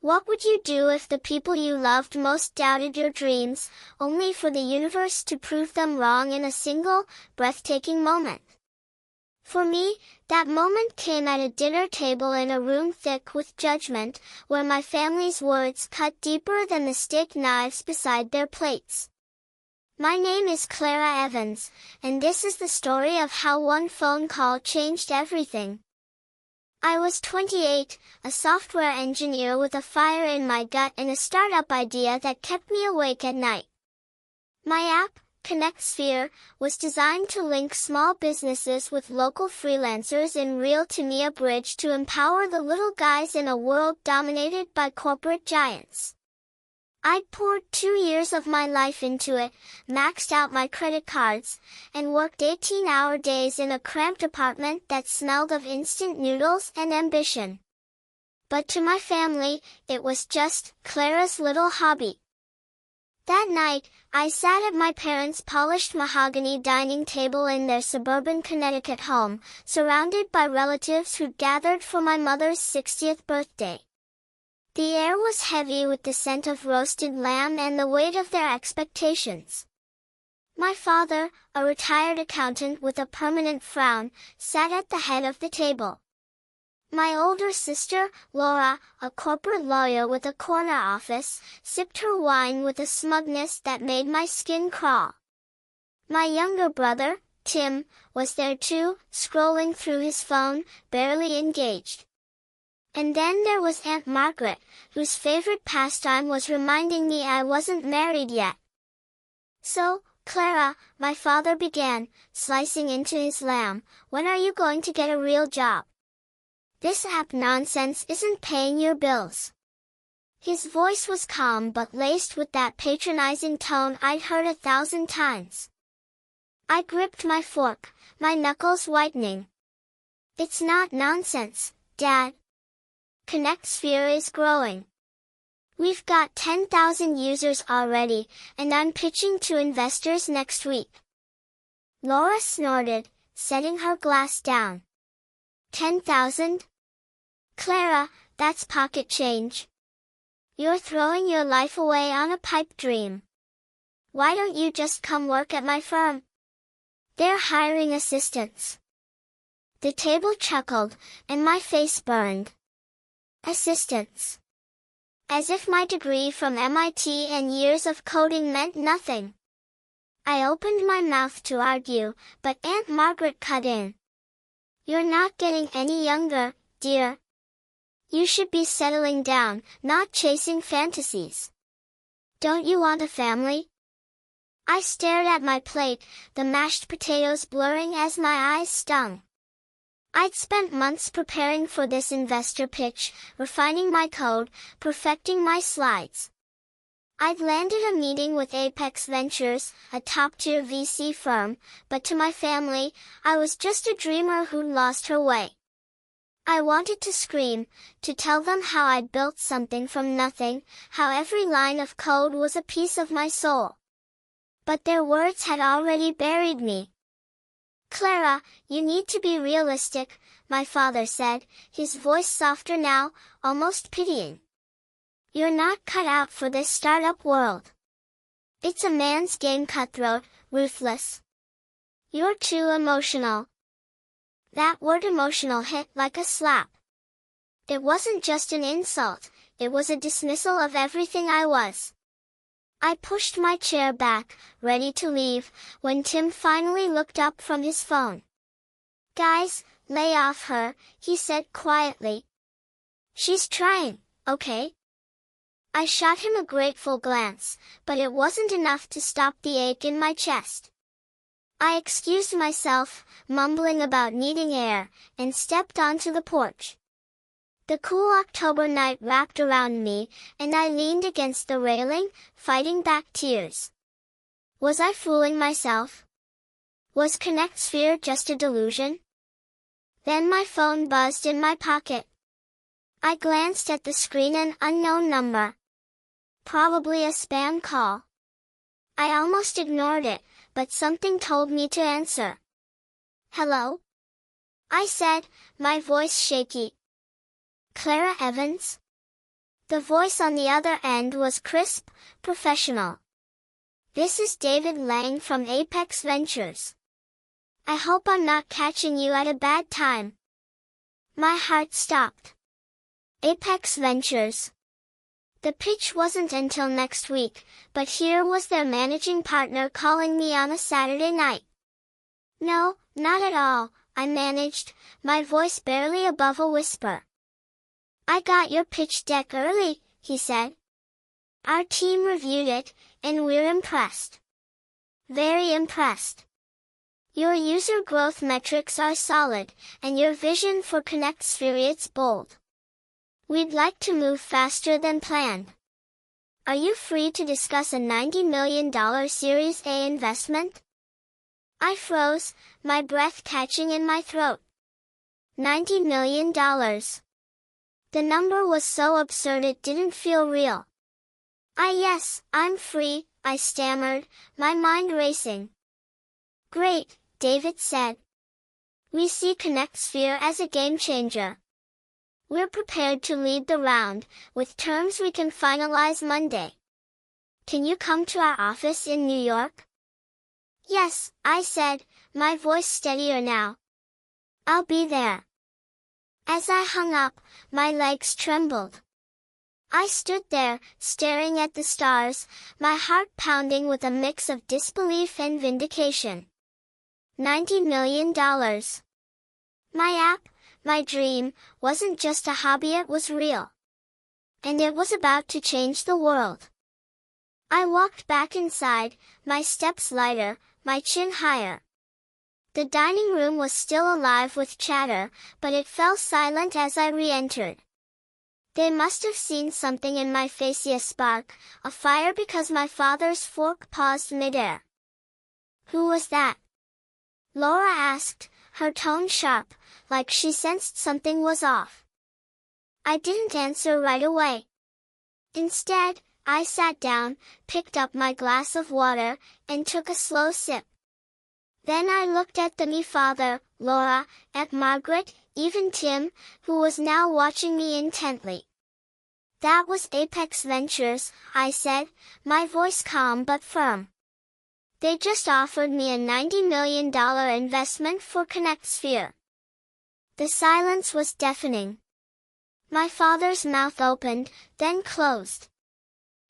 What would you do if the people you loved most doubted your dreams, only for the universe to prove them wrong in a single, breathtaking moment? For me, that moment came at a dinner table in a room thick with judgment, where my family's words cut deeper than the steak knives beside their plates. My name is Clara Evans, and this is the story of how one phone call changed everything. I was 28, a software engineer with a fire in my gut and a startup idea that kept me awake at night. My app, ConnectSphere, was designed to link small businesses with local freelancers in real-to-me, a bridge to empower the little guys in a world dominated by corporate giants. I'd poured 2 years of my life into it, maxed out my credit cards, and worked 18-hour days in a cramped apartment that smelled of instant noodles and ambition. But to my family, it was just Clara's little hobby. That night, I sat at my parents' polished mahogany dining table in their suburban Connecticut home, surrounded by relatives who'd gathered for my mother's 60th birthday. The air was heavy with the scent of roasted lamb and the weight of their expectations. My father, a retired accountant with a permanent frown, sat at the head of the table. My older sister, Laura, a corporate lawyer with a corner office, sipped her wine with a smugness that made my skin crawl. My younger brother, Tim, was there too, scrolling through his phone, barely engaged. And then there was Aunt Margaret, whose favorite pastime was reminding me I wasn't married yet. "So, Clara," my father began, slicing into his lamb, "when are you going to get a real job? This app nonsense isn't paying your bills." His voice was calm but laced with that patronizing tone I'd heard 1,000 times. I gripped my fork, my knuckles whitening. "It's not nonsense, Dad. ConnectSphere is growing. We've got 10,000 users already, and I'm pitching to investors next week." Laura snorted, setting her glass down. 10,000? Clara, that's pocket change. You're throwing your life away on a pipe dream. Why don't you just come work at my firm? They're hiring assistants. The table chuckled, and my face burned. Assistants. As if my degree from MIT and years of coding meant nothing. I opened my mouth to argue, but Aunt Margaret cut in. "You're not getting any younger, dear. You should be settling down, not chasing fantasies. Don't you want a family?" I stared at my plate, the mashed potatoes blurring as my eyes stung. I'd spent months preparing for this investor pitch, refining my code, perfecting my slides. I'd landed a meeting with Apex Ventures, a top-tier VC firm, but to my family, I was just a dreamer who'd lost her way. I wanted to scream, to tell them how I'd built something from nothing, how every line of code was a piece of my soul. But their words had already buried me. "Clara, you need to be realistic," my father said, his voice softer now, almost pitying. "You're not cut out for this startup world. It's a man's game, cutthroat, ruthless. You're too emotional." That word emotional hit like a slap. It wasn't just an insult, it was a dismissal of everything I was. I pushed my chair back, ready to leave, when Tim finally looked up from his phone. "Guys, lay off her," he said quietly. "She's trying, okay?" I shot him a grateful glance, but it wasn't enough to stop the ache in my chest. I excused myself, mumbling about needing air, and stepped onto the porch. The cool October night wrapped around me, and I leaned against the railing, fighting back tears. Was I fooling myself? Was ConnectSphere just a delusion? Then my phone buzzed in my pocket. I glanced at the screen, an unknown number. Probably a spam call. I almost ignored it, but something told me to answer. "Hello?" I said, my voice shaky. "Clara Evans?" The voice on the other end was crisp, professional. "This is David Lang from Apex Ventures. I hope I'm not catching you at a bad time." My heart stopped. Apex Ventures. The pitch wasn't until next week, but here was their managing partner calling me on a Saturday night. "No, not at all," I managed, my voice barely above a whisper. "I got your pitch deck early," he said. "Our team reviewed it, and we're impressed. Very impressed. Your user growth metrics are solid, and your vision for ConnectSphere bold. We'd like to move faster than planned. Are you free to discuss a $90 million Series A investment?" I froze, my breath catching in my throat. $90 million. The number was so absurd it didn't feel real. Yes, I'm free," I stammered, my mind racing. "Great," David said. "We see ConnectSphere as a game changer. We're prepared to lead the round, with terms we can finalize Monday. Can you come to our office in New York?" "Yes," I said, my voice steadier now. "I'll be there." As I hung up, my legs trembled. I stood there, staring at the stars, my heart pounding with a mix of disbelief and vindication. $90 million. My app, my dream, wasn't just a hobby, it was real. And it was about to change the world. I walked back inside, my steps lighter, my chin higher. The dining room was still alive with chatter, but it fell silent as I re-entered. They must have seen something in my face, a spark, a fire, because my father's fork paused midair. "Who was that?" Laura asked, her tone sharp, like she sensed something was off. I didn't answer right away. Instead, I sat down, picked up my glass of water, and took a slow sip. Then I looked at my father, Laura, at Margaret, even Tim, who was now watching me intently. "That was Apex Ventures," I said, my voice calm but firm. "They just offered me a $90 million investment for ConnectSphere." The silence was deafening. My father's mouth opened, then closed.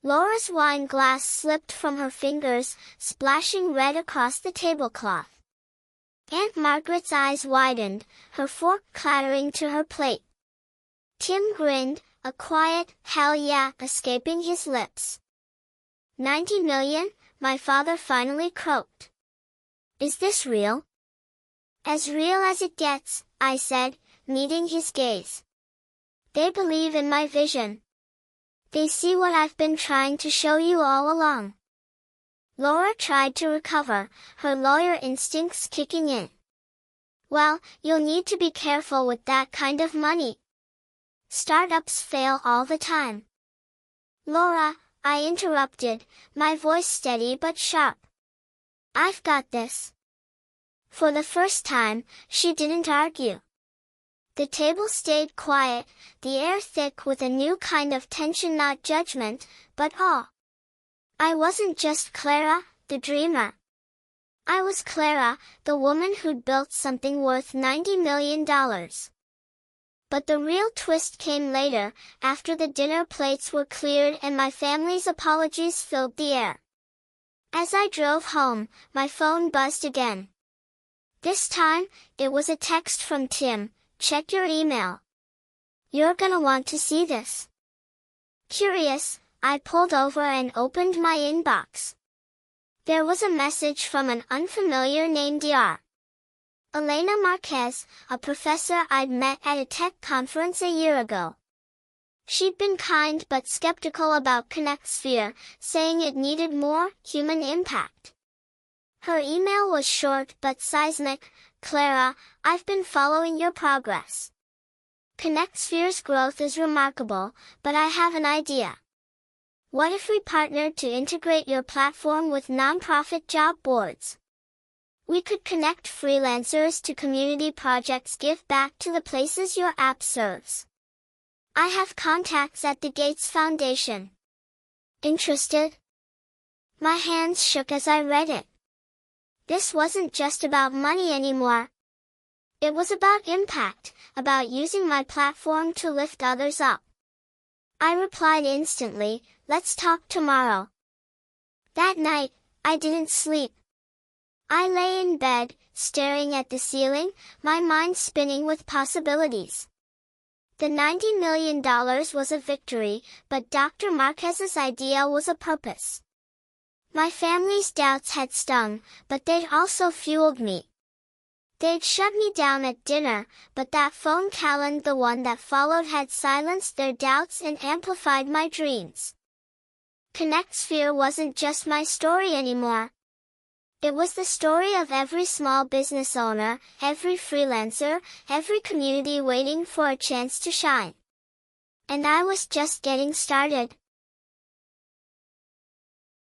Laura's wine glass slipped from her fingers, splashing red across the tablecloth. Aunt Margaret's eyes widened, her fork clattering to her plate. Tim grinned, a quiet, "Hell yeah," escaping his lips. $90 million, my father finally croaked. "Is this real?" "As real as it gets," I said, meeting his gaze. "They believe in my vision. They see what I've been trying to show you all along." Laura tried to recover, her lawyer instincts kicking in. "Well, you'll need to be careful with that kind of money. Startups fail all the time." "Laura," I interrupted, my voice steady but sharp. "I've got this." For the first time, she didn't argue. The table stayed quiet, the air thick with a new kind of tension, not judgment, but awe. I wasn't just Clara, the dreamer. I was Clara, the woman who'd built something worth $90 million. But the real twist came later, after the dinner plates were cleared and my family's apologies filled the air. As I drove home, my phone buzzed again. This time, it was a text from Tim. "Check your email. You're gonna want to see this." Curious, I pulled over and opened my inbox. There was a message from an unfamiliar name, Dr. Elena Marquez, a professor I'd met at a tech conference a year ago. She'd been kind but skeptical about ConnectSphere, saying it needed more human impact. Her email was short but seismic. "Clara, I've been following your progress. ConnectSphere's growth is remarkable, but I have an idea. What if we partnered to integrate your platform with nonprofit job boards? We could connect freelancers to community projects, give back to the places your app serves. I have contacts at the Gates Foundation. Interested? My hands shook as I read it. This wasn't just about money anymore. It was about impact, about using my platform to lift others up. I replied instantly, let's talk tomorrow. That night, I didn't sleep. I lay in bed, staring at the ceiling, my mind spinning with possibilities. The $90 million was a victory, but Dr. Marquez's idea was a purpose. My family's doubts had stung, but they'd also fueled me. They'd shut me down at dinner, but that phone calendar, the one that followed, had silenced their doubts and amplified my dreams. Connect Sphere wasn't just my story anymore. It was the story of every small business owner, every freelancer, every community waiting for a chance to shine. And I was just getting started.